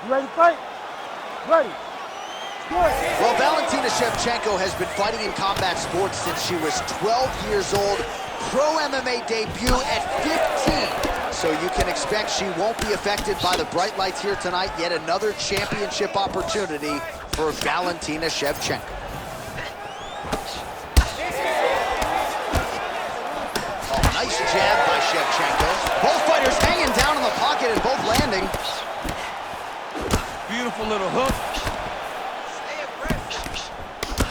You ready to fight? Ready. Good. Well, Valentina Shevchenko has been fighting in combat sports since she was 12 years old. Pro MMA debut at 15. So you can expect she won't be affected by the bright lights here tonight. Yet another championship opportunity for Valentina Shevchenko. Oh, nice jab by Shevchenko. Both fighters hanging down in the pocket and both landing. Beautiful little hook.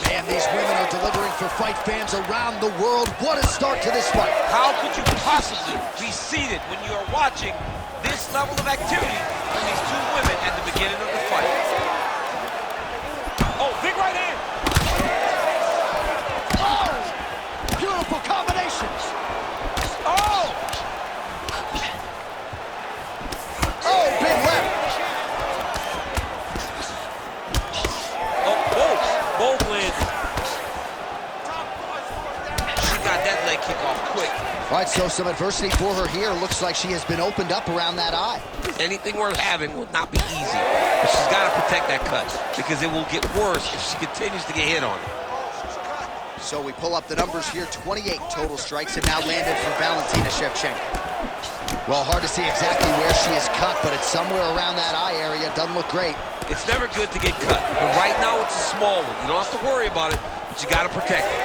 Man, these women are delivering for fight fans around the world. What a start to this fight. How could you possibly be seated when you are watching this level of activity from these two women at the beginning of the fight? Oh, big right hand. Oh, beautiful combinations. Oh! Oh, big left. Both lands. She got that leg kick off quick. All right, so some adversity for her here. Looks like she has been opened up around that eye. Anything worth having will not be easy. But she's got to protect that cut because it will get worse if she continues to get hit on it. So we pull up the numbers here. 28 total strikes have now landed for Valentina Shevchenko. Well, hard to see exactly where she is cut, but it's somewhere around that eye area. Doesn't look great. It's never good to get cut, but right now it's a small one. You don't have to worry about it, but you got to protect it.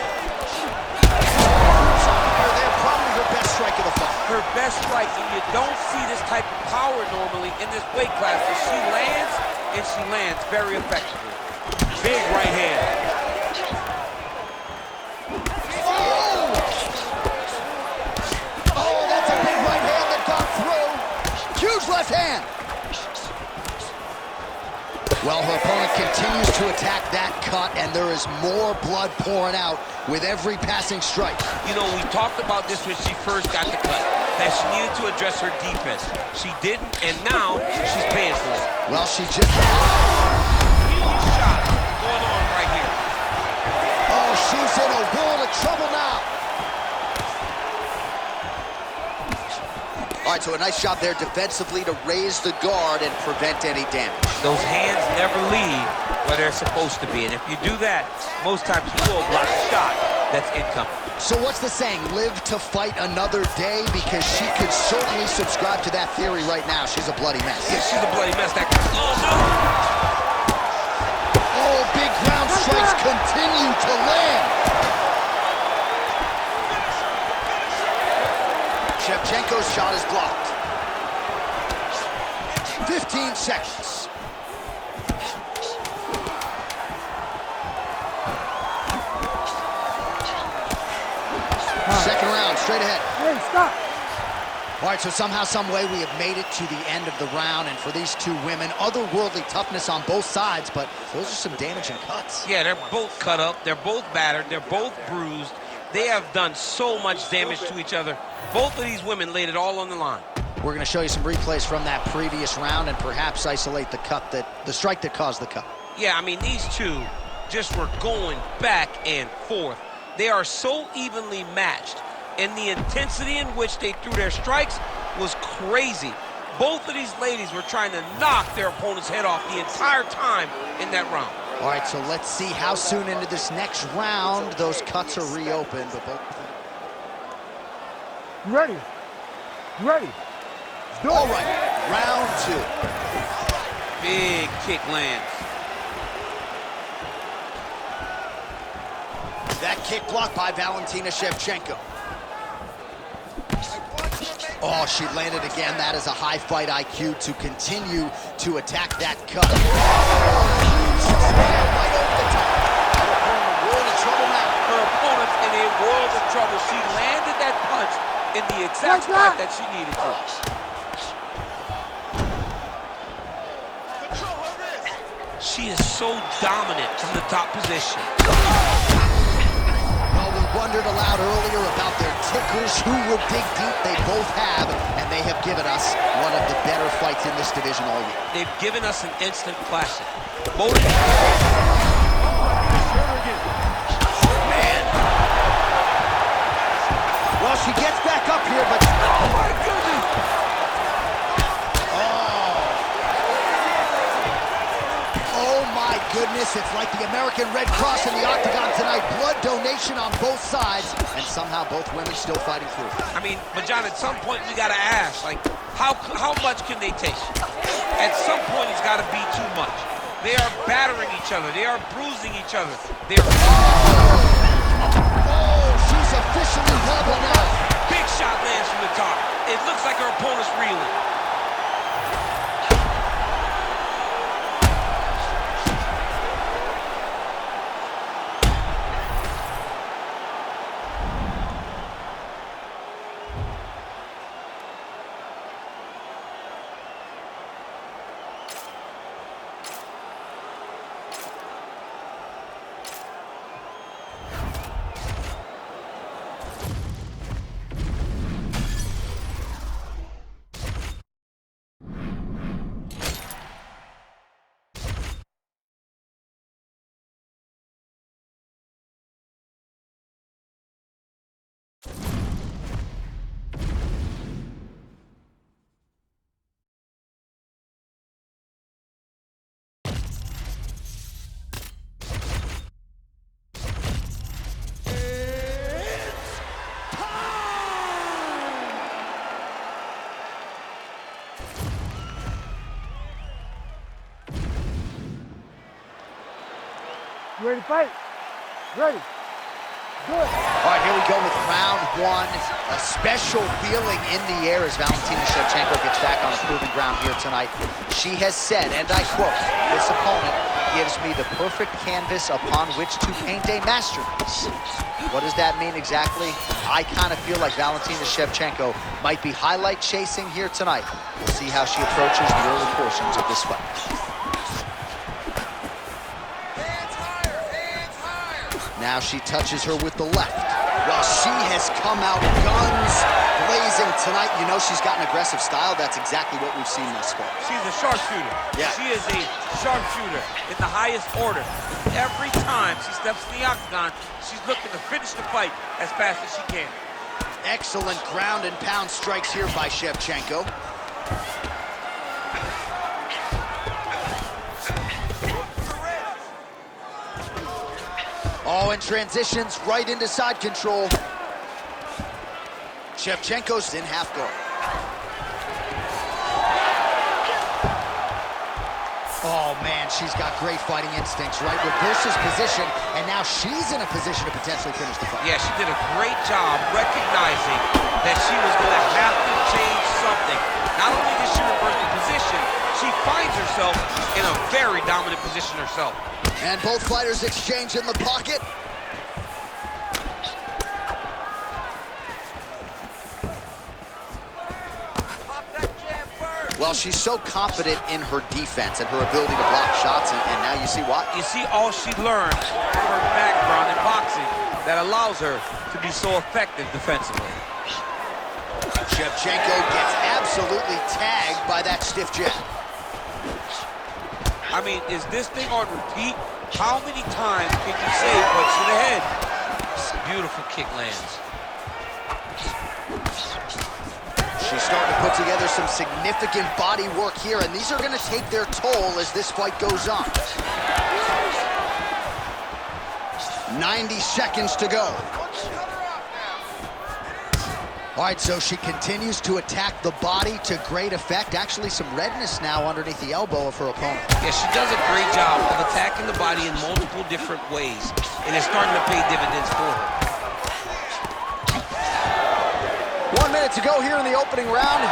They're probably her best strike of the fight. Her best strike, and you don't see this type of power normally in this weight class, but she lands, and she lands very effectively. Big right hand. Oh, that's a big right hand that got through. Huge left hand. Well, her opponent continues to attack that cut. shot, and there is more blood pouring out with every passing strike. You know, we talked about this when she first got the cut, that she needed to address her defense. She didn't, and now she's paying for it. Well, she just... Huge shot going on right here. Oh, she's in a world of trouble now. All right, so a nice job there defensively to raise the guard and prevent any damage. Those hands never leave where they're supposed to be, and if you do that, most times you will block a shot that's incoming. So what's the saying? Live to fight another day? Because she could certainly subscribe to that theory right now. She's a bloody mess. Yeah, she's a bloody mess. That oh, no! Oh, big ground strikes continue to land. Shevchenko's shot is blocked. 15 seconds. Second round, straight ahead. Hey, stop. All right, so somehow, some way, we have made it to the end of the round, and for these two women, otherworldly toughness on both sides, but those are some damaging cuts. Yeah, they're both cut up, they're both battered, they're both bruised. They have done so much damage to each other. Both of these women laid it all on the line. We're going to show you some replays from that previous round and perhaps isolate the strike that caused the cut. Yeah, I mean, these two just were going back and forth. They are so evenly matched, and the intensity in which they threw their strikes was crazy. Both of these ladies were trying to knock their opponent's head off the entire time in that round. All right, so let's see how soon into this next round those cuts are reopened. You ready? You ready? Let's do it. All right, round two. Big kick lands. That kick blocked by Valentina Shevchenko. Oh, she landed again. That is a high fight IQ to continue to attack that cut. Oh, huge slam right over the top. Her opponent in a world of trouble now. Her opponent's in a world of trouble. She landed that punch in the exact spot that she needed to. She is so dominant from the top position. Well, we wondered aloud earlier about their tickers, who would dig deep. They both have, and they have given us one of the better fights in this division all year. They've given us an instant classic. Both. Man. Well, she gets back up here, but... Oh, my goodness! Oh, my goodness. It's like the American Red Cross in the octagon tonight. Blood donation on both sides, and somehow both women still fighting through. I mean, but John, at some point we gotta ask, like, how much can they take? At some point it's gotta be too much. They are battering each other. They are bruising each other. They are... Oh, she's officially wobbling out. Big shot lands from the top. It looks like her opponent's reeling. You ready to fight? Ready. Good. All right, here we go with round one. A special feeling in the air as Valentina Shevchenko gets back on the proving ground here tonight. She has said, and I quote, "This opponent gives me the perfect canvas upon which to paint a masterpiece." What does that mean exactly? I kind of feel like Valentina Shevchenko might be highlight chasing here tonight. We'll see how she approaches the early portions of this fight. Now she touches her with the left. Well, she has come out guns blazing tonight. You know she's got an aggressive style. That's exactly what we've seen thus far. She's a sharpshooter. Yeah. She is a sharpshooter in the highest order. Every time she steps in the octagon, she's looking to finish the fight as fast as she can. Excellent ground and pound strikes here by Shevchenko. Oh, and transitions right into side control. Shevchenko's in half guard. Oh, man, she's got great fighting instincts, right? Reverses position, and now she's in a position to potentially finish the fight. Yeah, she did a great job recognizing that she was going to have to change something. Not only did she reverse the position, she finds herself in a very dominant position herself. And both fighters exchange in the pocket. Well, she's so confident in her defense and her ability to block shots, and now you see what? You see all she learned from her background in boxing that allows her to be so effective defensively. Shevchenko gets absolutely tagged by that stiff jab. I mean, is this thing on repeat? How many times can you say punch to the head? Beautiful kick lands. She's starting to put together some significant body work here, and these are going to take their toll as this fight goes on. 90 seconds to go. All right, so she continues to attack the body to great effect. Actually, some redness now underneath the elbow of her opponent. Yeah, she does a great job of attacking the body in multiple different ways, and it's starting to pay dividends for her. 1 minute to go here in the opening round.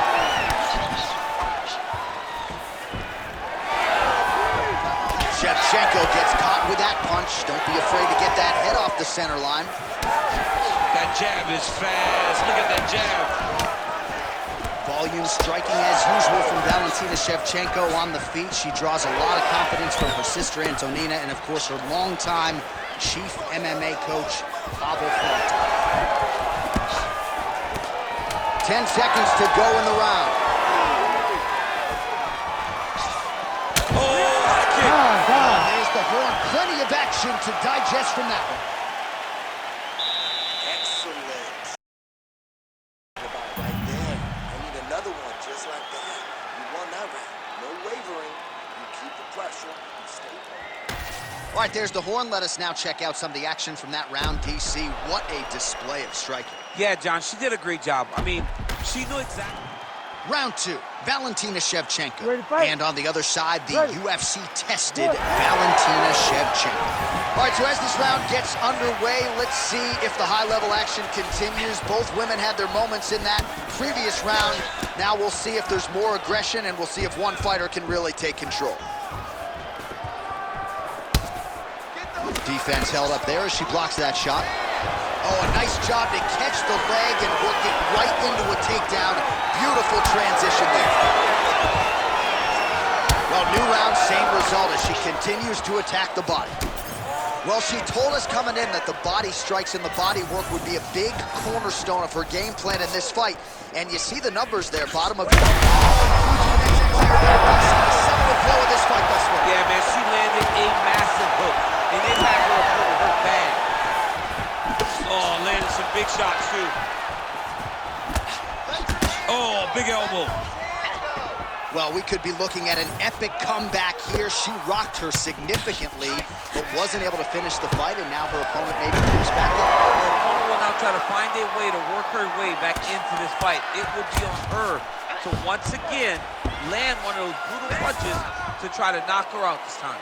Shevchenko gets caught with that punch. Don't be afraid to get that head off the center line. That jab is fast. Look at that jab. Volume striking as usual from Valentina Shevchenko on the feet. She draws a lot of confidence from her sister Antonina and, of course, her longtime chief MMA coach, Pavel Frontin. 10 seconds to go in the round. There's the horn. Plenty of action to digest from that one. Excellent. About right there. I need another one just like that. You won that round. No wavering. You keep the pressure. You stay calm. All right, there's the horn. Let us now check out some of the action from that round, DC. What a display of striking. Yeah, John, she did a great job. I mean, she knew exactly. Round 2, Valentina Shevchenko. Ready to fight? And on the other side, the Ready. UFC-tested Valentina Shevchenko. All right, so as this round gets underway, let's see if the high-level action continues. Both women had their moments in that previous round. Now we'll see if there's more aggression, and we'll see if one fighter can really take control. Defense held up there as she blocks that shot. Oh, a nice job to catch the leg and work it right into a takedown. Beautiful transition there. Well, new round, same result as she continues to attack the body. Well, she told us coming in that the body strikes and the body work would be a big cornerstone of her game plan in this fight. And you see the numbers there, bottom of your... Some of the flow of this fight thus far. Yeah, man, she landed a massive hook, and it had her opponent hurt bad. Oh, landed some big shots, too. Oh, big elbow. Well, we could be looking at an epic comeback here. She rocked her significantly, but wasn't able to finish the fight, and now her opponent maybe moves back in. Her opponent will now try to find a way to work her way back into this fight. It will be on her to once again land one of those brutal punches to try to knock her out this time.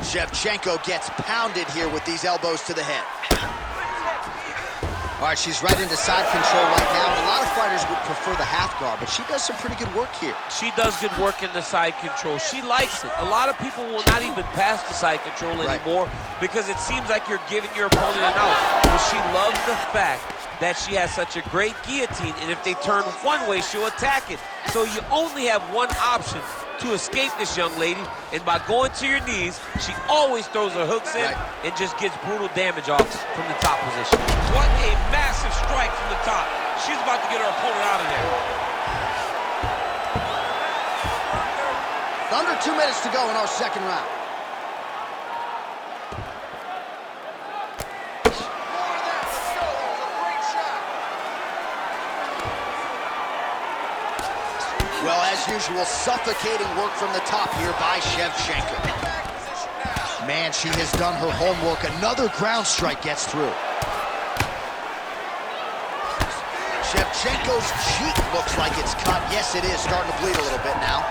Shevchenko gets pounded here with these elbows to the head. All right, she's right into side control right now. And a lot of fighters would prefer the half guard, but she does some pretty good work here. She does good work in the side control. She likes it. A lot of people will not even pass the side control anymore because it seems like you're giving your opponent an out. But she loves the fact that she has such a great guillotine, and if they turn one way, she'll attack it. So you only have one option to escape this young lady, and by going to your knees, she always throws her hooks in and just gets brutal damage off from the top position. What a massive strike from the top. She's about to get her opponent out of there. Under 2 minutes to go in our second round. Well, as usual, suffocating work from the top here by Shevchenko. Man, she has done her homework. Another ground strike gets through. Shevchenko's cheek looks like it's cut. Yes, it is starting to bleed a little bit now.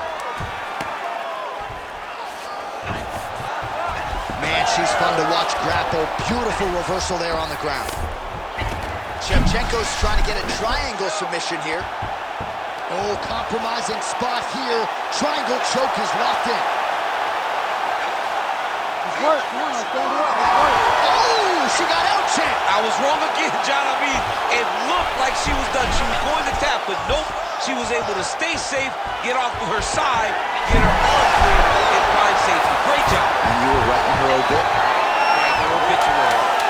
Man, she's fun to watch grapple. Beautiful reversal there on the ground. Shevchenko's trying to get a triangle submission here. Oh, compromising spot here. Triangle choke is locked in. Come on, stand up. Oh, she got out checked. I was wrong again, John. I mean, it looked like she was done. She was going to tap, but nope. She was able to stay safe, get off to her side, get her arm free, and find safety. Great job. And you were writing her obit. Right, her obituary.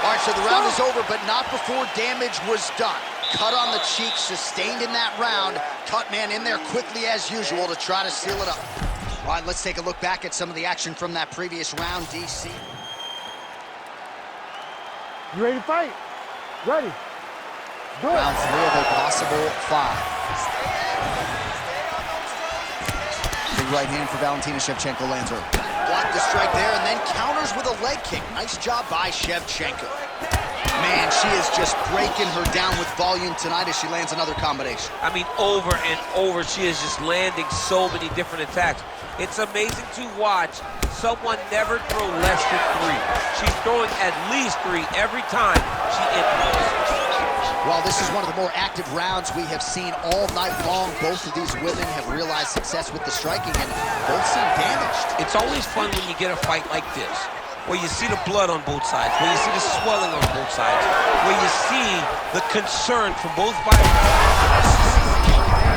All right, so the round is over, but not before damage was done. Cut on the cheek, sustained in that round. Cut man in there quickly as usual to try to seal it up. All right, let's take a look back at some of the action from that previous round, DC. You ready to fight? Ready. Do it. Round 3 of a possible 5. Big right hand for Valentina Shevchenko lands her. Blocked the strike there and then counters with a leg kick. Nice job by Shevchenko. Man, she is just breaking her down with volume tonight as she lands another combination. I mean, over and over, she is just landing so many different attacks. It's amazing to watch someone never throw less than 3. She's throwing at least 3 every time she implements. Well, this is one of the more active rounds we have seen all night long. Both of these women have realized success with the striking, and both seem damaged. It's always fun when you get a fight like this, where you see the blood on both sides, where you see the swelling on both sides, where you see the concern from both fighters.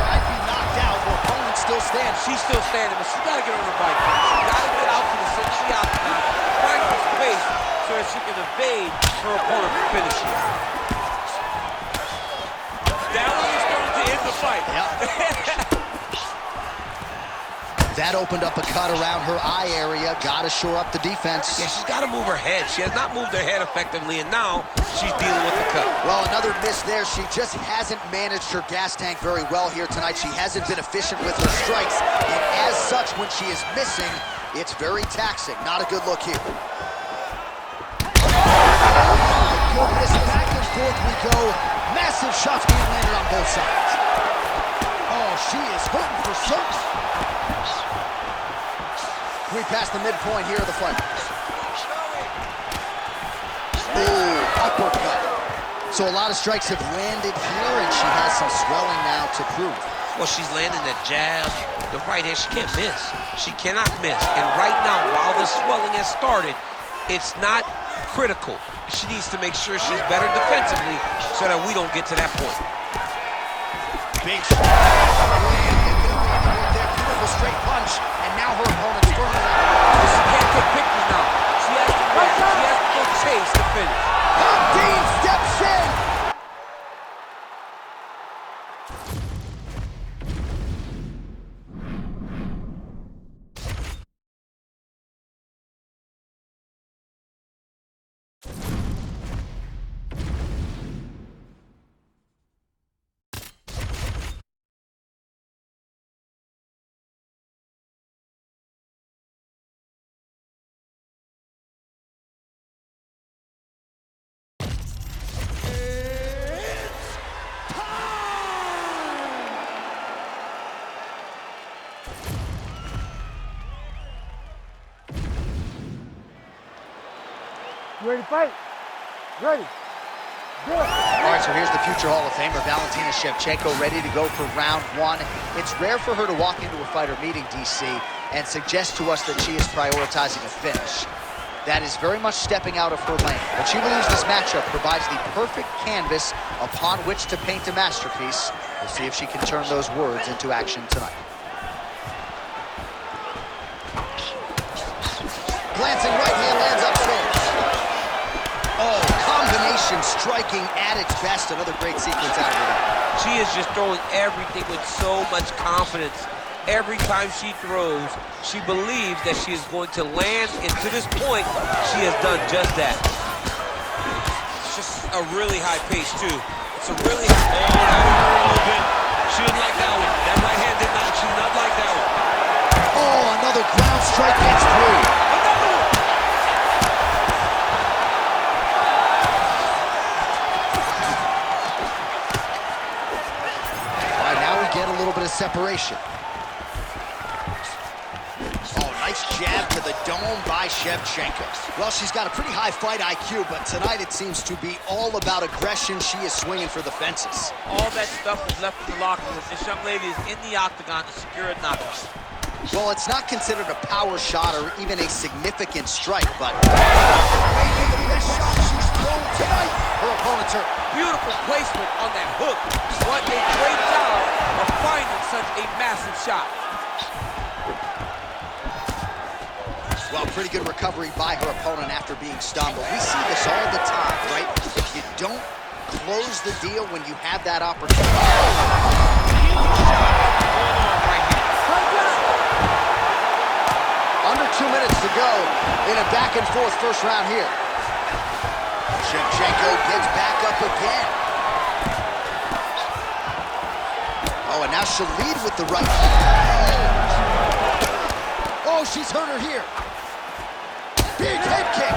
Might be knocked out, her opponent still stands. She's still standing, but she's got to get on her bike. She's got to get out to the center. She out to find the space so that she can evade her opponent from finishing. Down is going to end the fight. Yep. That opened up a cut around her eye area. Got to shore up the defense. Yeah, she's got to move her head. She has not moved her head effectively, and now she's dealing with the cut. Well, another miss there. She just hasn't managed her gas tank very well here tonight. She hasn't been efficient with her strikes, and as such, when she is missing, it's very taxing. Not a good look here. Oh, my goodness. Back and forth we go. Massive shots being landed on both sides. Oh, she is hurting for certain. We passed the midpoint here of the fight. Ooh, uppercut. So a lot of strikes have landed here, and she has some swelling now to prove. Well, she's landing that jab, the right hand. She can't miss. She cannot miss. And right now, while the swelling has started, it's not critical. She needs to make sure she's better defensively so that we don't get to that point. Big strike. That beautiful straight punch, and now her opponent's turning around. She can't take pictures now. She has to win. She has to go chase the finish. Dean steps in. You ready to fight? Ready. Do it. All right, so here's the future Hall of Famer, Valentina Shevchenko, ready to go for round 1. It's rare for her to walk into a fighter meeting, DC, and suggest to us that she is prioritizing a finish. That is very much stepping out of her lane. But she believes this matchup provides the perfect canvas upon which to paint a masterpiece. We'll see if she can turn those words into action tonight. Glancing right hand lands upstairs. Oh, combination striking at its best. Another great sequence out of her. She is just throwing everything with so much confidence. Every time she throws, she believes that she is going to land, and to this point, she has done just that. It's just a really high pace, too. It's a really high... Oh, that was a little bit. She didn't like that one. That right hand did not... She did not like that one. Oh, another ground strike gets through. Another one. All right, now we get a little bit of separation. Jab to the dome by Shevchenko. Well, she's got a pretty high fight IQ, but tonight it seems to be all about aggression. She is swinging for the fences. All that stuff was left in the locker room. This young lady is in the octagon to secure a knockout. Well, it's not considered a power shot or even a significant strike, but maybe the best shot she's thrown tonight. Her opponent's hurt. Beautiful placement on that hook. What a great job of finding such a massive shot. Well, pretty good recovery by her opponent after being stunned, but we see this all the time, right? If you don't close the deal when you have that opportunity. Under 2 minutes to go in a back-and-forth first round here. Shevchenko gets back up again. Oh, and now she'll lead with the right. Oh, she's hurt her here. Big head kick.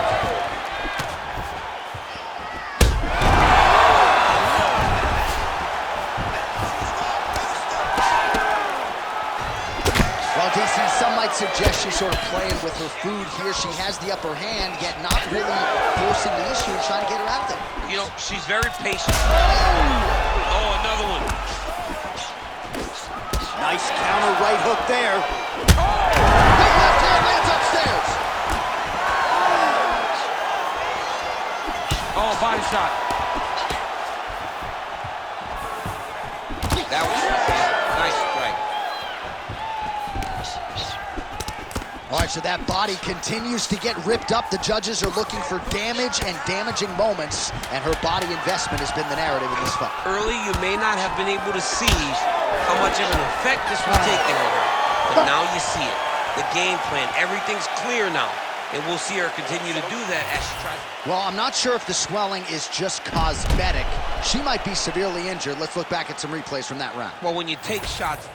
Well, DC, some might suggest she's sort of playing with her food here. She has the upper hand, yet not really forcing the issue and trying to get her out there. You know, she's very patient. Oh, another one. Nice counter right hook there. Big left hand lands upstairs. Oh, body shot. That was nice strike. All right, so that body continues to get ripped up. The judges are looking for damage and damaging moments, and her body investment has been the narrative in this fight. Early, you may not have been able to see how much of an effect this was taking on her, but now you see it. The game plan, everything's clear now. And we'll see her continue to do that as she tries. Well, I'm not sure if the swelling is just cosmetic. She might be severely injured. Let's look back at some replays from that round. Well, when you take shots.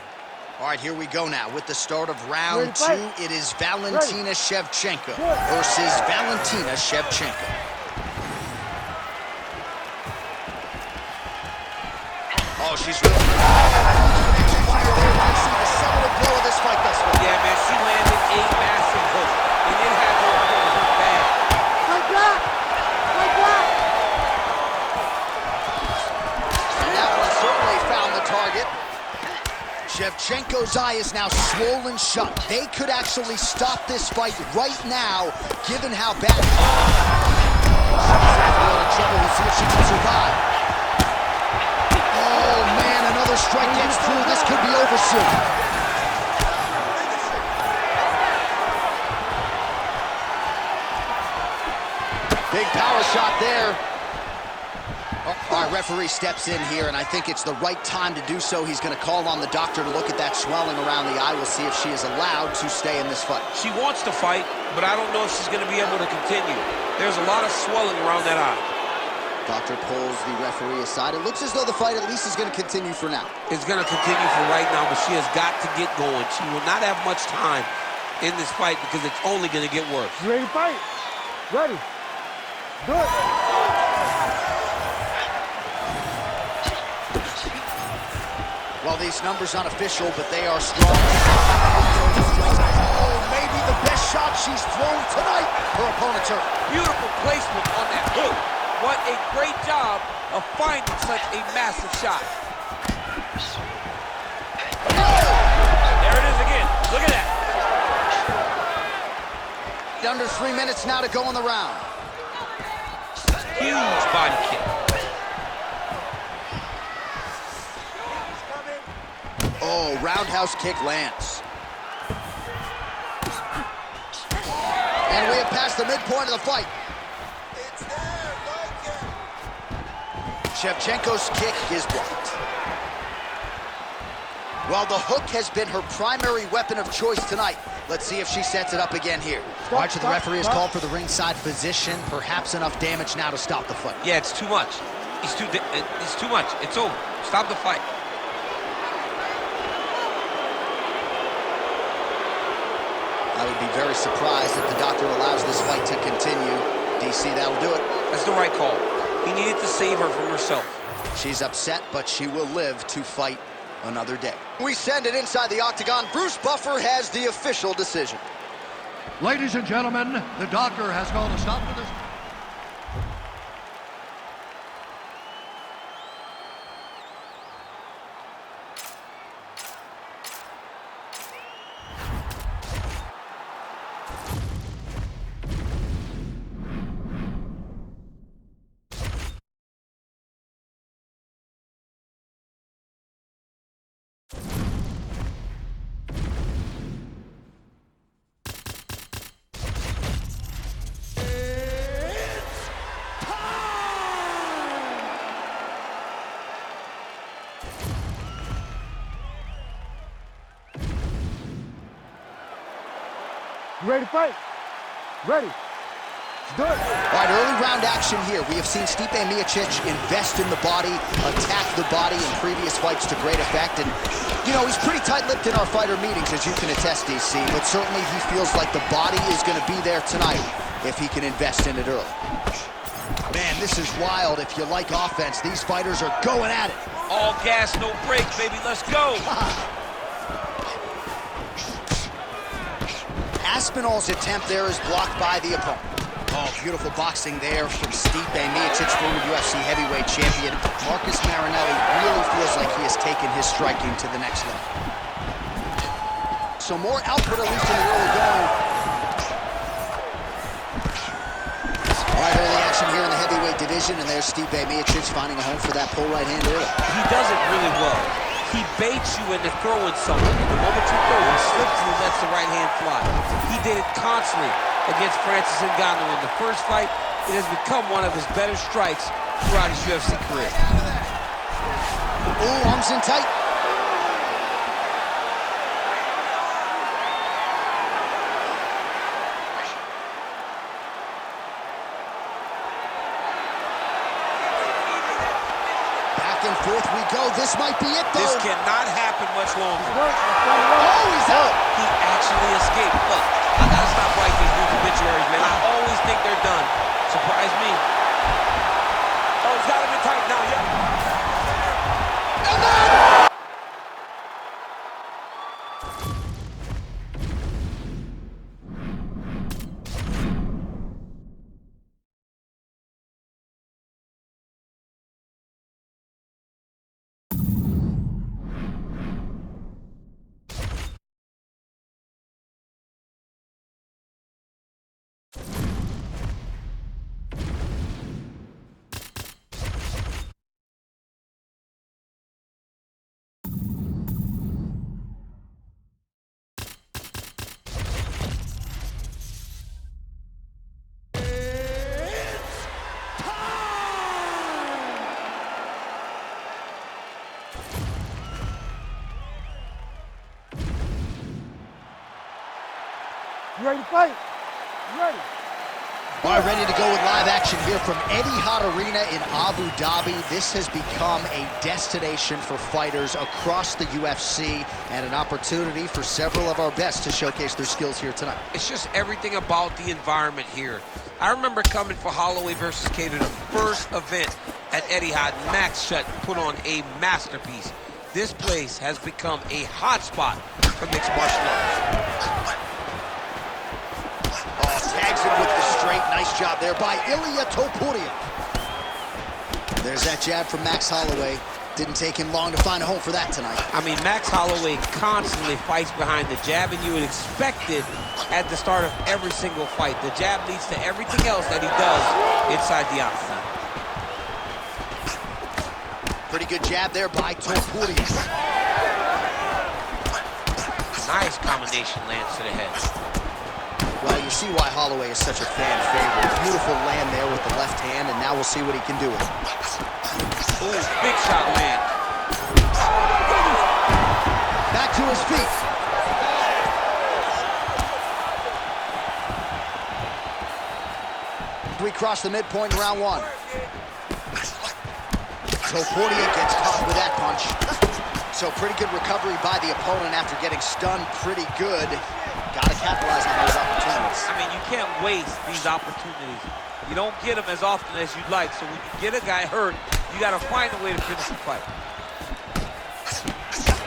All right, here we go now with the start of round 2. It is Valentina Shevchenko versus Valentina Shevchenko. Oh, she's really... I see the summary blow of this fight thus far. Yeah, man, she landed a massive hook. And it had her bad. Like that! Like that! And that one certainly found the target. Shevchenko's eye is now swollen shut. They could actually stop this fight right now, given how bad... She's in a lot of trouble. We'll see if she can survive. Oh, man, another strike gets through. This could be over soon. Big power shot there. Our referee steps in here, and I think it's the right time to do so. He's going to call on the doctor to look at that swelling around the eye. We'll see if she is allowed to stay in this fight. She wants to fight, but I don't know if she's going to be able to continue. There's a lot of swelling around that eye. Doctor pulls the referee aside. It looks as though the fight at least is going to continue for now. It's going to continue for right now, but she has got to get going. She will not have much time in this fight because it's only going to get worse. You ready to fight? Ready. Good. Well, these numbers unofficial, but they are strong. Oh, maybe the best shot she's thrown tonight. Her opponent's hurt. Beautiful placement on that hook. What a great job of finding such a massive shot. There it is again. Look at that. Under 3 minutes now to go in the round. Huge body kick. Oh, roundhouse kick lands. And we have passed the midpoint of the fight. It's there, like it. Shevchenko's kick is blocked. Well, the hook has been her primary weapon of choice tonight. Let's see if she sets it up again here. Archer, the referee has called for the ringside position. Perhaps enough damage now to stop the fight. Yeah, it's too much. It's too much. It's over. Stop the fight. I would be very surprised if the doctor allows this fight to continue. DC, that'll do it. That's the right call. He needed to save her from herself. She's upset, but she will live to fight another day. We send it inside the octagon. Bruce Buffer has the official decision. Ladies and gentlemen, the doctor has called a stop to this. You ready to fight? Ready. Let's do it. All right, early round action here. We have seen Stipe Miocic invest in the body, attack the body in previous fights to great effect. And, you know, he's pretty tight-lipped in our fighter meetings, as you can attest, DC. But certainly he feels like the body is going to be there tonight if he can invest in it early. Man, this is wild. If you like offense, these fighters are going at it. All gas, no brakes, baby. Let's go. Aspinall's attempt there is blocked by the opponent. Oh, beautiful boxing there from Stipe Miocic, former UFC heavyweight champion. Marcus Marinelli really feels like he has taken his striking to the next level. So more output, at least in the early going. All right, early action here in the heavyweight division, and there's Stipe Miocic finding a home for that pull right hand early. He does it really well. He baits you into throwing something. And the moment you throw, he slips and he lets the right hand fly. He did it constantly against Francis Ngannou in the first fight. It has become one of his better strikes throughout his UFC career. Ooh, arms in tight. Back and forth we go. This might be it, though. This cannot happen much longer. Oh, he's out. He actually escaped. Look, I gotta stop writing these news obituaries, man. I always think they're done. Surprise me. Oh, it's gotta be tight now, yeah. And then... You ready to fight? You ready? All right, ready to go with live action here from Etihad Arena in Abu Dhabi. This has become a destination for fighters across the UFC and an opportunity for several of our best to showcase their skills here tonight. It's just everything about the environment here. I remember coming for Holloway versus Cater, the first event at Etihad. Max Shut put on a masterpiece. This place has become a hotspot for mixed martial arts. Tags him with the straight. Nice job there by Ilia Topuria. There's that jab from Max Holloway. Didn't take him long to find a home for that tonight. I mean, Max Holloway constantly fights behind the jab, and you would expect it at the start of every single fight. The jab leads to everything else that he does inside the octagon. Pretty good jab there by Topuria. Nice combination lands to the head. Well, you see why Holloway is such a fan favorite. Beautiful land there with the left hand, and now we'll see what he can do with it. Ooh, big shot land. Back to his feet. We cross the midpoint in round one. Topuria gets caught with that punch. So pretty good recovery by the opponent after getting stunned pretty good. Gotta capitalize on those opportunities. I mean, you can't waste these opportunities. You don't get them as often as you'd like. So when you get a guy hurt, you gotta find a way to finish the fight.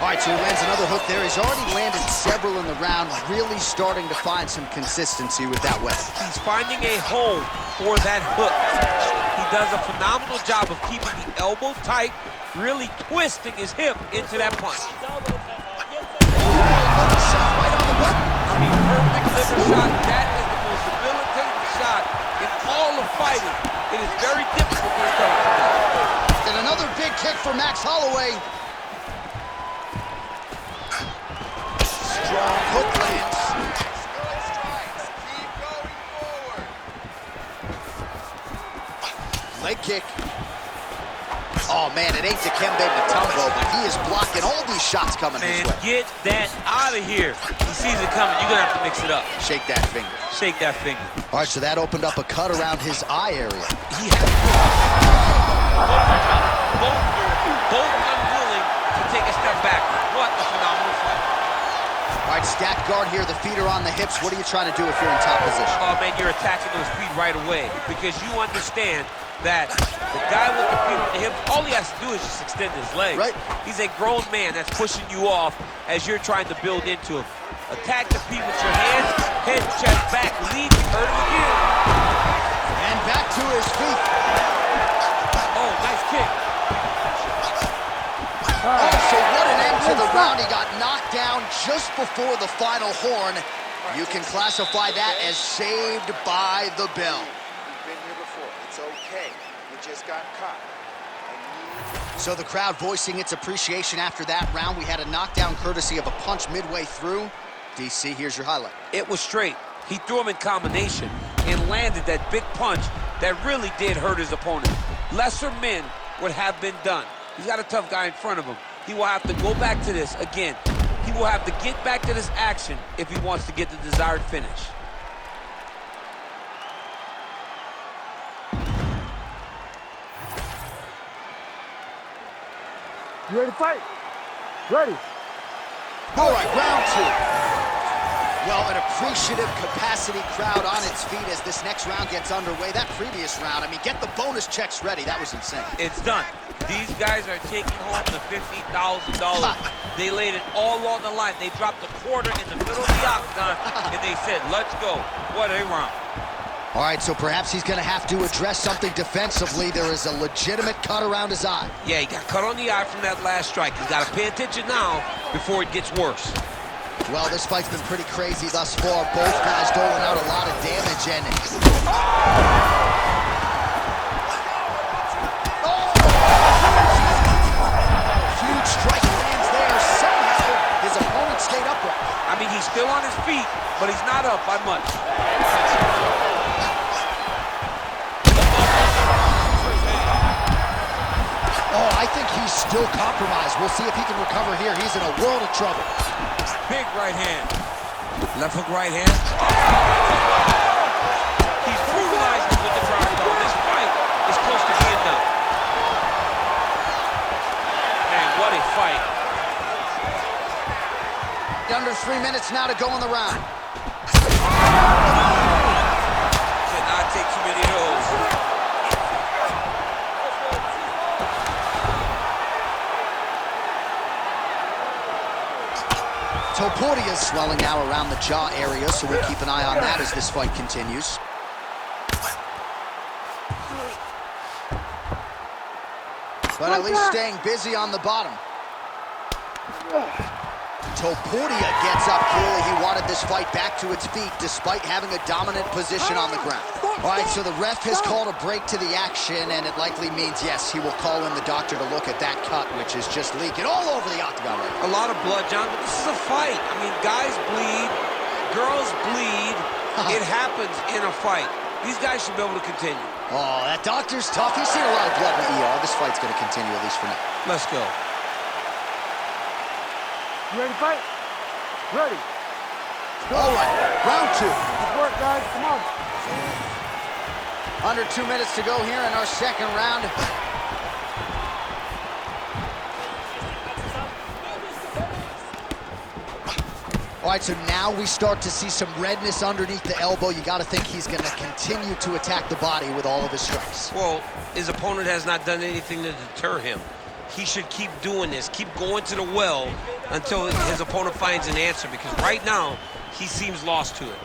All right, so he lands another hook there. He's already landed several in the round, really starting to find some consistency with that weapon. He's finding a home for that hook. He does a phenomenal job of keeping the elbow tight, really twisting his hip into that punch. Right on the button. I mean, perfect liver shot. That is the most debilitating shot in all of fighting. It is very difficult to recover from that. And another big kick for Max Holloway. Strong hook lands. Good strikes. Keep going forward. Leg kick. Oh, man, it ain't Dikembe Mutombo, but he is blocking all these shots coming his Man, way. get that out of here. He sees it coming. You're going to have to mix it up. Shake that finger. Shake that finger. All right, so that opened up a cut around his eye area. He has both unwilling to take a step back. What a phenomenal fight. All right, stacked guard here. The feet are on the hips. What are you trying to do if you're in top position? Oh, man, you're attacking those feet right away because you understand that the guy with the feet on the hips, all he has to do is just extend his legs. Right. He's a grown man that's pushing you off as you're trying to build into him. Attack the feet with your hands, head, chest, back, lead, hurt him again. And back to his feet. Oh, nice kick. Oh, so what an end to the round. He got knocked down just before the final horn. You can classify that as saved by the bell. We've been here before. It's okay. We just got caught. So the crowd voicing its appreciation after that round. We had a knockdown courtesy of a punch midway through. DC, here's your highlight. It was straight. He threw him in combination and landed that big punch that really did hurt his opponent. Lesser men would have been done. He's got a tough guy in front of him. He will have to go back to this again. He will have to get back to this action if he wants to get the desired finish. You ready to fight? Ready. All right, round two. Well, an appreciative capacity crowd on its feet as this next round gets underway. That previous round, I mean, get the bonus checks ready. That was insane. It's done. These guys are taking home the $50,000. They laid it all on the line. They dropped a quarter in the middle of the octagon, and they said, let's go. What a round. All right, so perhaps he's going to have to address something defensively. There is a legitimate cut around his eye. Yeah, he got cut on the eye from that last strike. He's got to pay attention now before it gets worse. Well, this fight's been pretty crazy thus far. Both guys doling out a lot of damage, and huge strike lands there. Somehow, his opponent stayed upright. I mean, he's still on his feet, but he's not up by much. Oh, I think he's still compromised. We'll see if he can recover here. He's in a world of trouble. Big right hand. Left hook right hand. He's brutalizing with the crowd, though. This fight is close to being done. Man, what a fight. Under 3 minutes now to go in the round. Could not take too many of those. Topuria is swelling now around the jaw area, so we'll keep an eye on that as this fight continues. But But at least staying busy on the bottom. Topuria gets up. Clearly he wanted this fight back to its feet despite having a dominant position on the ground. All right, so the ref has called a break to the action, and it likely means, yes, he will call in the doctor to look at that cut, which is just leaking all over the octagon right now. A lot of blood, John, but this is a fight. I mean, guys bleed, girls bleed. It happens in a fight. These guys should be able to continue. Oh, that doctor's tough. He's seen a lot of blood in the ER. This fight's going to continue, at least for now. Let's go. You ready to fight? Ready. All right, round 2. Good work, guys. Come on. Under 2 minutes to go here in our second round. All right, so now we start to see some redness underneath the elbow. You got to think he's going to continue to attack the body with all of his strikes. Well, his opponent has not done anything to deter him. He should keep doing this, keep going to the well until his opponent finds an answer, because right now, he seems lost to it.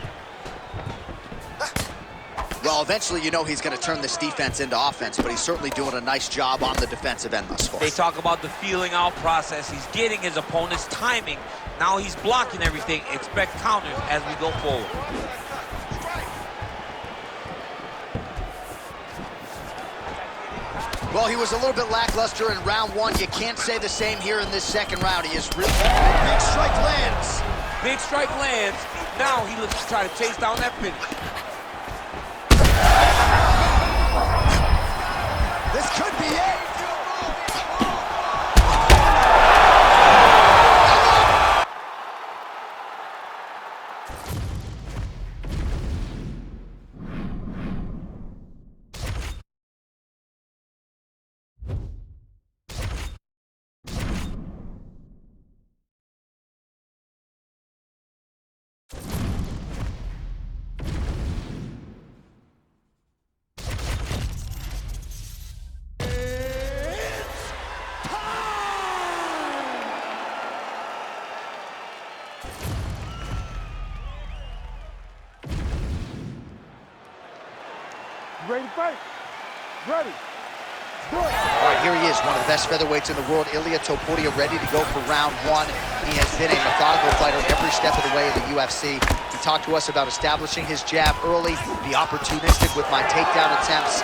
Well, eventually, you know he's going to turn this defense into offense, but he's certainly doing a nice job on the defensive end thus far. They talk about the feeling out process. He's getting his opponent's timing. Now he's blocking everything. Expect counters as we go forward. Well, he was a little bit lackluster in round 1. You can't say the same here in this second round. He is really... Big strike lands. Big strike lands. Now he looks to try to chase down that finish. This could be it. You ready to fight? Ready. Do it. All right, here he is, one of the best featherweights in the world, Ilia Topuria, ready to go for round 1. He has been a methodical fighter every step of the way in the UFC. He talked to us about establishing his jab early, be opportunistic with my takedown attempts.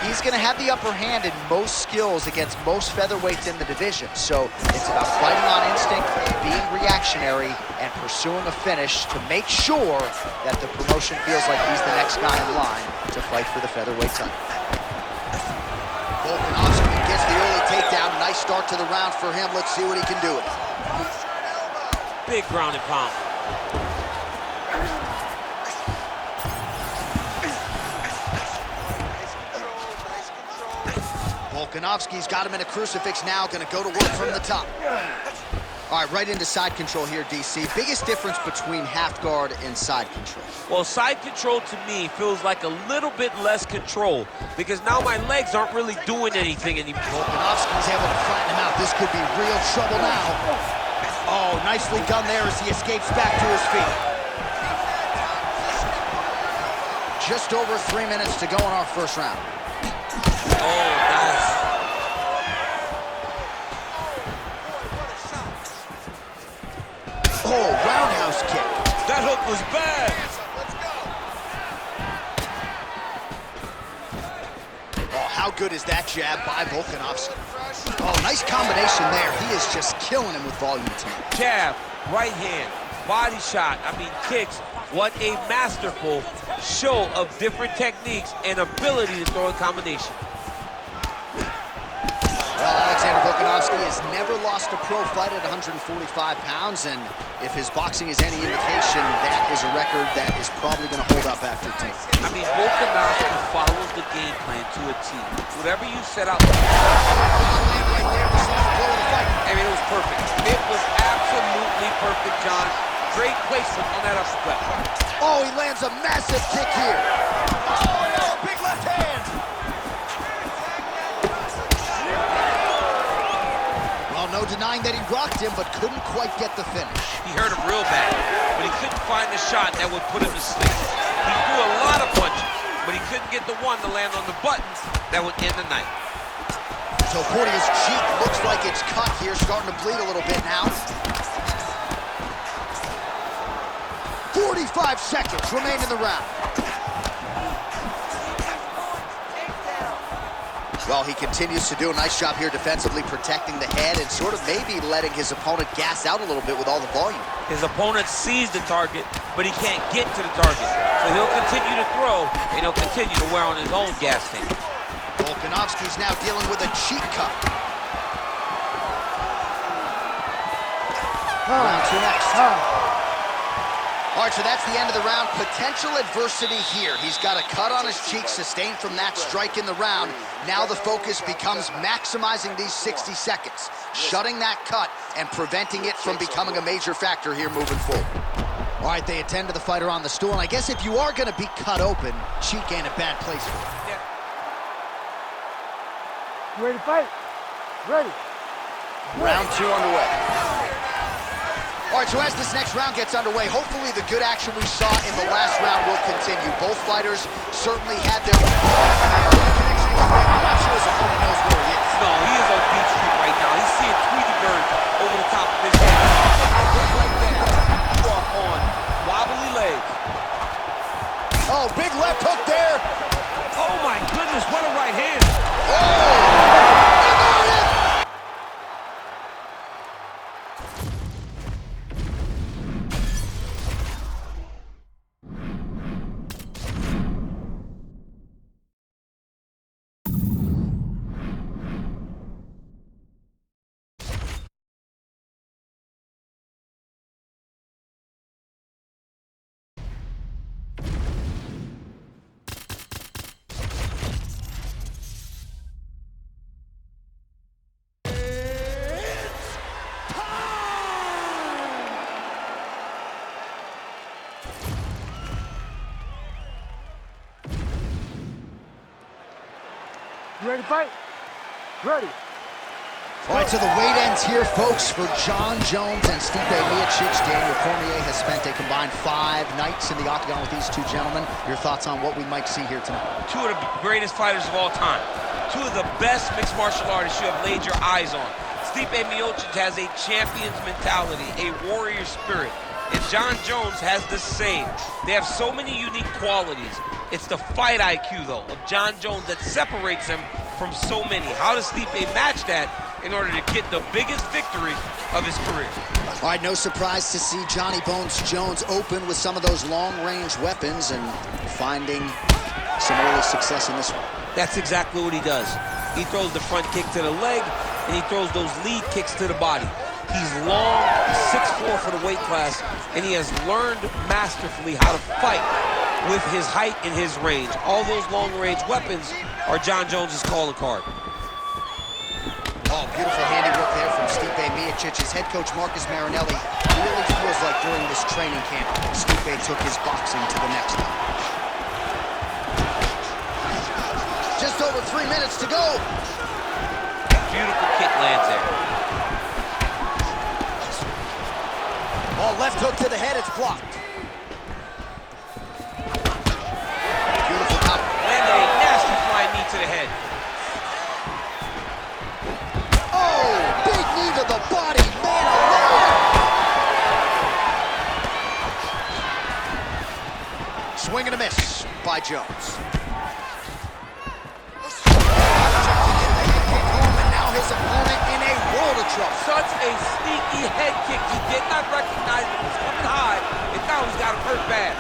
He's going to have the upper hand in most skills against most featherweights in the division. So it's about fighting on instinct, being reactionary, and pursuing a finish to make sure that the promotion feels like he's the next guy in line to fight for the featherweight title. Volkanovski gets the early takedown. Nice start to the round for him. Let's see what he can do with it. Big ground and pound. Volkanovski's got him in a crucifix now, gonna go to work from the top. All right, right into side control here, DC. Biggest difference between half guard and side control? Well, side control to me feels like a little bit less control because now my legs aren't really doing anything anymore. Volkanovski's able to flatten him out. This could be real trouble now. Oh, nicely done there as he escapes back to his feet. Just over 3 minutes to go in our first round. Oh, nice. Oh, roundhouse kick. That hook was bad. Oh, how good is that jab by Volkanovski? Oh, nice combination there. He is just killing him with volume tonight. Jab, right hand, body shot. I mean, kicks. What a masterful show of different techniques and ability to throw a combination. Well, Alexander Volkanovski has never lost a pro fight at 145 pounds, and if his boxing is any indication, that is a record that is probably going to hold up after 10. I mean, Volkanovski follows the game plan to a T. Whatever you set out. I mean, it was perfect. It was absolutely perfect, John. Great placement on that uppercut. Oh, he lands a massive kick here. Oh, no, big left hand. No denying that he rocked him, but couldn't quite get the finish. He hurt him real bad, but he couldn't find the shot that would put him to sleep. He threw a lot of punches, but he couldn't get the one to land on the buttons that would end the night. So Portea's cheek looks like it's cut here, starting to bleed a little bit now. 45 seconds remain in the round. Well, he continues to do a nice job here defensively, protecting the head and sort of maybe letting his opponent gas out a little bit with all the volume. His opponent sees the target, but he can't get to the target. So he'll continue to throw, and he'll continue to wear on his own gas tank. Volkanovski's now dealing with a cheek cut. Round two next. All right, so that's the end of the round. Potential adversity here. He's got a cut on his cheek sustained from that strike in the round. Now the focus becomes maximizing these 60 seconds, shutting that cut and preventing it from becoming a major factor here moving forward. All right, they attend to the fighter on the stool, and I guess if you are going to be cut open, cheek ain't a bad place for it. You ready to fight? Ready. Round two underway. All right, so as this next round gets underway, hopefully the good action we saw in the last round will continue. Both fighters certainly had their... I'm not sure his opponent knows where he is. No, he is on Beach Street right now. He's seeing Tweety Bird over the top of his head. Right there. You are on wobbly legs. Oh, big left hook there. Oh, my goodness, what a right hand. Oh! You ready to fight? Ready. All right, so the weight ends here, folks, for Jon Jones and Stipe Miocic. Daniel Cormier has spent a combined 5 nights in the octagon with these two gentlemen. Your thoughts on what we might see here tonight? Two of the greatest fighters of all time. Two of the best mixed martial artists you have laid your eyes on. Stipe Miocic has a champion's mentality, a warrior spirit. And Jon Jones has the same. They have so many unique qualities. It's the fight IQ, though, of Jon Jones that separates him from so many. How does Stipe match that in order to get the biggest victory of his career? All right, no surprise to see Johnny Bones Jones open with some of those long-range weapons and finding some early success in this one. That's exactly what he does. He throws the front kick to the leg, and he throws those lead kicks to the body. He's long, 6'4" for the weight class, and he has learned masterfully how to fight with his height and his range. All those long-range weapons are Jon Jones' calling card. Oh, beautiful handiwork there from Stipe Miocic. His head coach, Marcus Marinelli, really feels like during this training camp, Stipe took his boxing to the next level. Just over 3 minutes to go. Beautiful kick lands there. Oh, left hook to the head, it's blocked. Beautiful top. Landed a nasty flying knee to the head. Oh, big knee to the body, man alive. Swing and a miss by Jones. His opponent in a world of trouble. Such a sneaky head kick. He did not recognize it was coming high, and now he's got him hurt bad.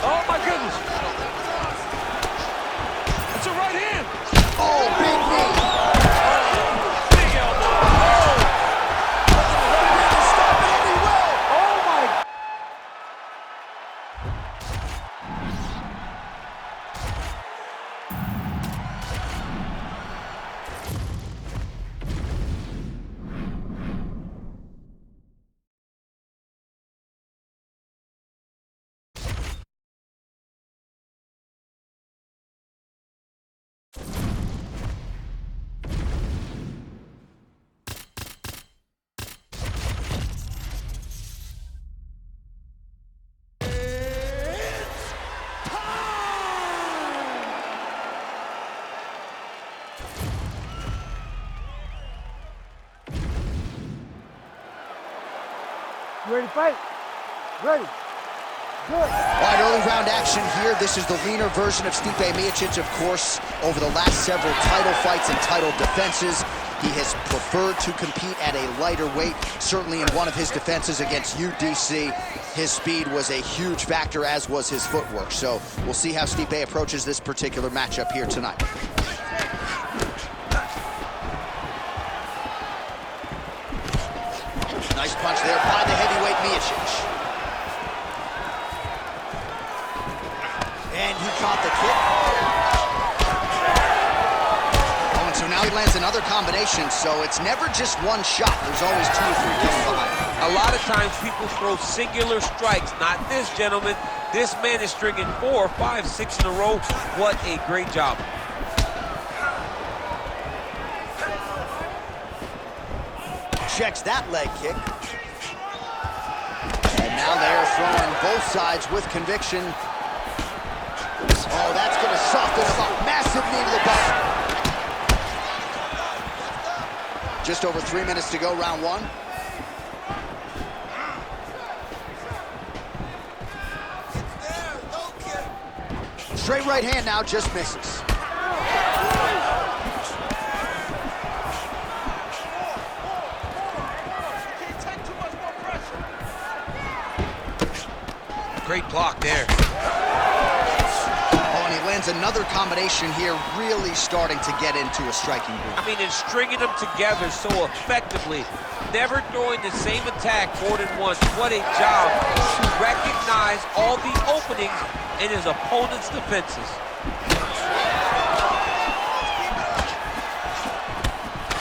Oh, my goodness. That's a right hand. Oh, big knee. You ready to fight? Ready. Good. All right, early round action here. This is the leaner version of Stipe Miocic, of course. Over the last several title fights and title defenses, he has preferred to compete at a lighter weight. Certainly in one of his defenses against UDC, his speed was a huge factor, as was his footwork. So we'll see how Stipe approaches this particular matchup here tonight. Nice punch there by the heavyweight Miocic. And he caught the kick. Oh, and so now he lands another combination, so it's never just one shot. There's always 2 or 3 coming behind. A lot of times people throw singular strikes. Not this gentleman. This man is stringing 4, 5, 6 in a row. What a great job. Checks that leg kick. And now they're throwing both sides with conviction. Oh, that's going to soften him up. Massive knee to the body. Just over 3 minutes to go, round 1. Straight right hand now, just misses. Great block there. Oh, and he lands another combination here, really starting to get into a striking groove. I mean, and stringing them together so effectively. Never throwing the same attack more than once. What a job to recognize all the openings in his opponent's defenses.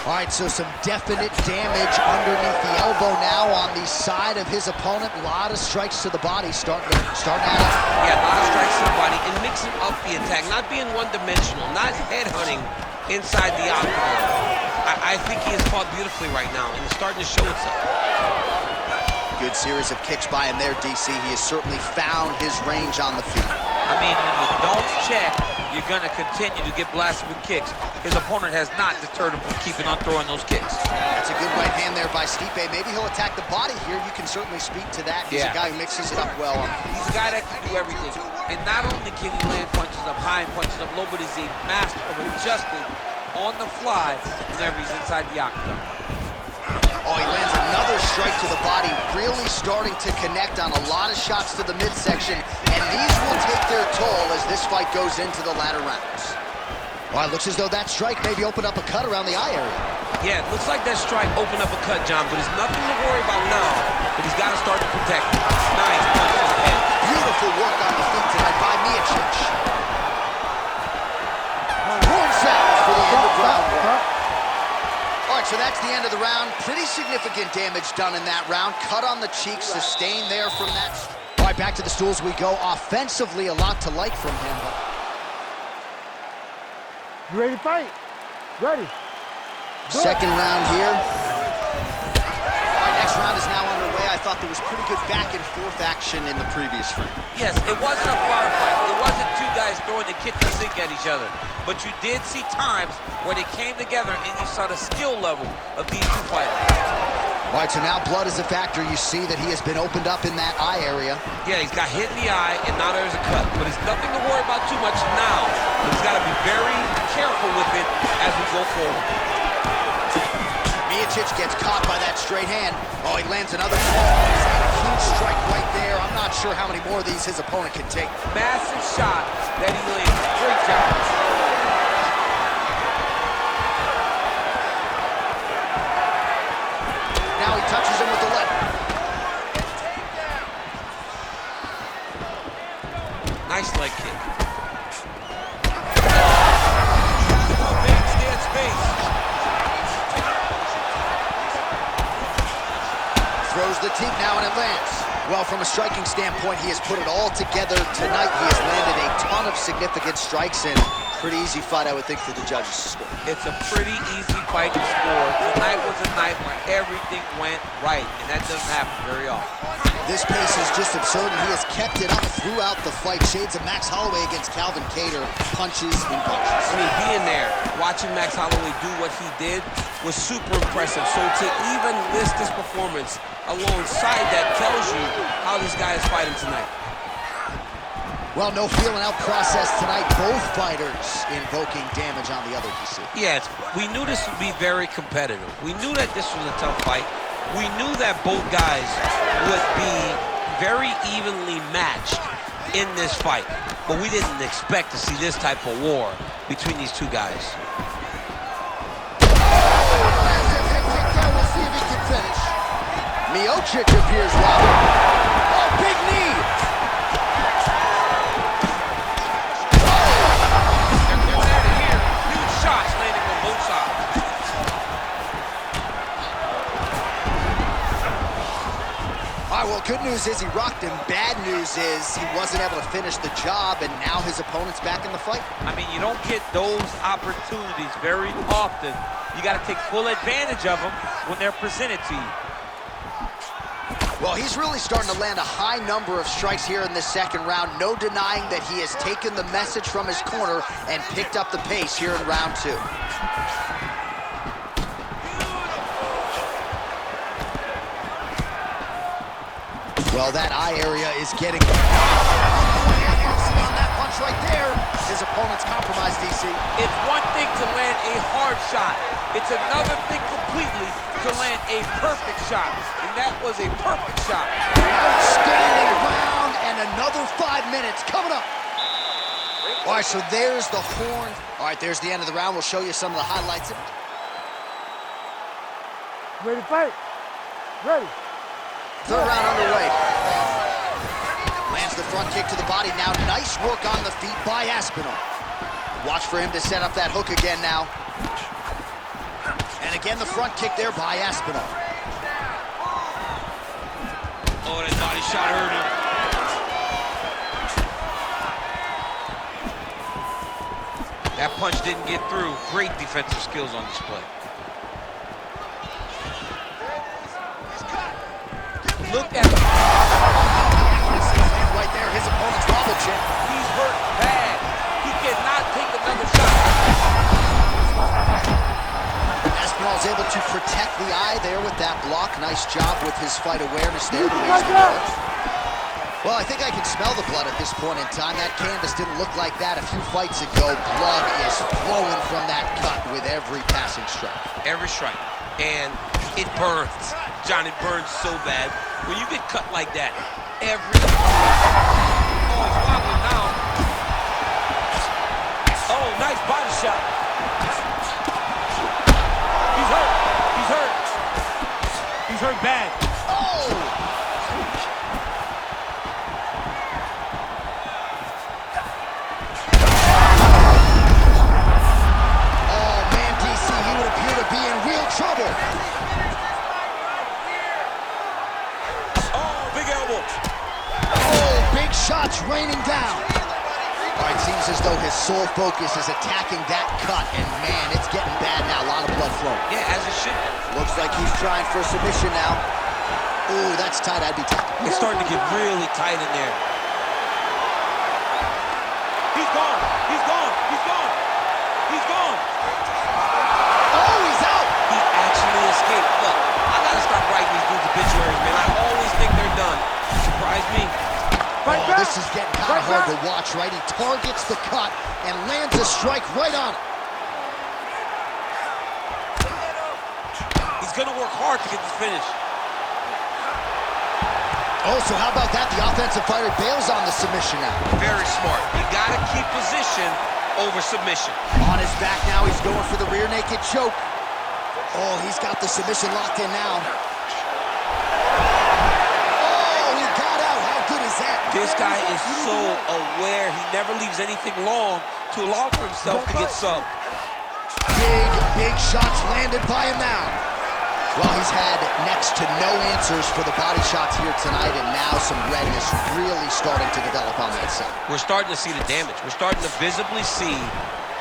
All right, so some definite damage underneath the elbow now on the side of his opponent. A lot of strikes to the body starting at it. Yeah, a lot of strikes to the body and mixing up the attack, not being one-dimensional, not headhunting inside the octagon. I think he has fought beautifully right now, and it's starting to show itself. Good series of kicks by him there, DC. He has certainly found his range on the feet. I mean, when you don't check, you're going to continue to get blasted with kicks. His opponent has not deterred him from keeping on throwing those kicks. That's a good right hand there by Stipe. Maybe he'll attack the body here. You can certainly speak to that. He's a guy who mixes it up well. He's a guy that can do everything. And not only can he land punches up high and punches up low, but he's a master of adjusting on the fly whenever he's inside the octagon. Oh, he lands another strike to the body, really starting to connect on a lot of shots to the midsection, and these will take their toll as this fight goes into the latter rounds. Well, it looks as though that strike maybe opened up a cut around the eye area. Yeah, it looks like that strike opened up a cut, John, but it's nothing to worry about now, but he's got to start to protect it. Nice punch to the head. Beautiful work on the feet tonight by Miocic. Horn sounds for the end of round 1. All right, so that's the end of the round. Pretty significant damage done in that round. Cut on the cheek, sustained there from that. All right, back to the stools we go. Offensively, a lot to like from him. You ready to fight? Ready. Good. Second round here. All right, next round is now underway. I thought there was pretty good back and forth action in the previous round. Yes, it wasn't a bar fight. It wasn't two guys throwing the kitchen sink at each other. But you did see times where they came together and you saw the skill level of these two fighters. All right, so now blood is a factor. You see that he has been opened up in that eye area. Yeah, he's got hit in the eye, and now there's a cut. But it's nothing to worry about too much now. He's got to be very careful with it as we go forward. Miocic gets caught by that straight hand. Oh, he lands another huge strike right there. I'm not sure how many more of these his opponent can take. Massive shot that he lands. Great job. Now he touches him with the left. Nice leg kick. Big stand space. Throws the teep now and it lands. Well, from a striking standpoint, he has put it all together tonight. He has landed a ton of significant strikes, and Pretty easy fight, I would think, for the judges to score. It's a pretty easy fight to score. Tonight was a night where everything went right, and that doesn't happen very often. This pace is just absurd, and he has kept it up throughout the fight. Shades of Max Holloway against Calvin Kattar, punches and punches. I mean, being there, watching Max Holloway do what he did was super impressive. So to even list this performance alongside that tells you how this guy is fighting tonight. Well, no feeling out process tonight. Both fighters invoking damage on the other, you see. Yes, we knew this would be very competitive. We knew that this was a tough fight. We knew that both guys would be very evenly matched in this fight. But we didn't expect to see this type of war between these two guys. We'll see if he can finish. Miocic appears wobbly. Oh, big knee! Shots landing on both sides. All right, well, good news is he rocked him. Bad news is he wasn't able to finish the job, and now his opponent's back in the fight. I mean, you don't get those opportunities very often. You got to take full advantage of them when they're presented to you. Well, he's really starting to land a high number of strikes here in this second round. No denying that he has taken the message from his corner and picked up the pace here in round two. Well, that eye area is getting... on that punch right there. His opponent's compromised, DC. It's one thing to land a hard shot. It's another thing completely to land a perfect shot. And that was a perfect shot. Outstanding round, and another 5 minutes coming up. All right, so there's the horn. All right, there's the end of the round. We'll show you some of the highlights. Ready to fight? Ready. Third round underway. Lands the front kick to the body. Now, nice work on the feet by Aspinall. Watch for him to set up that hook again now. And again, the front kick there by Aspinall. Oh, that body shot hurt him. That punch didn't get through. Great defensive skills on display. Look at the... Right there, his opponent's wobble chin. He's hurt bad. He cannot take another shot. Aspinall's able to protect the eye there with that block. Nice job with his fight awareness there. Well, I think I can smell the blood at this point in time. That canvas didn't look like that a few fights ago. Blood is flowing from that cut with every passing strike. Every strike. And it burns. John, it burns so bad. When you get cut like that, every... Oh, he's wobbling now. Oh, nice body shot. He's hurt. He's hurt. He's hurt bad. Oh! Oh, man, DC, he would appear to be in real trouble. Oh, big shots raining down. All right, seems as though his sole focus is attacking that cut, and man, it's getting bad now. A lot of blood flowing. Yeah, as it should be. Looks like he's trying for a submission now. Ooh, that's tight. I'd be tight. It's starting to get really tight in there. He's gone. He's gone. He's gone. He's gone. Oh, he's out. He actually escaped. Look, I gotta stop writing these dudes obituaries, man. I always think they're done. Surprise me. Oh, this is getting kind of hard to watch, right? He targets the cut and lands a strike right on it. He's gonna work hard to get this finish. Oh, so how about that? The offensive fighter bails on the submission now. Very smart. You gotta keep position over submission. On his back now, he's going for the rear naked choke. Oh, he's got the submission locked in now. This guy is so aware. He never leaves anything long to allow for himself to get subbed. Big shots landed by him now. Well, he's had next to no answers for the body shots here tonight, and now some redness really starting to develop on that side. We're starting to see the damage. We're starting to visibly see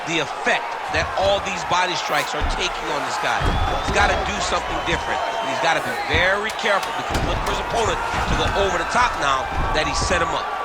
the effect that all these body strikes are taking on this guy. He's got to do something different. And he's got to be very careful because look for his opponent to go over the top now that he set him up.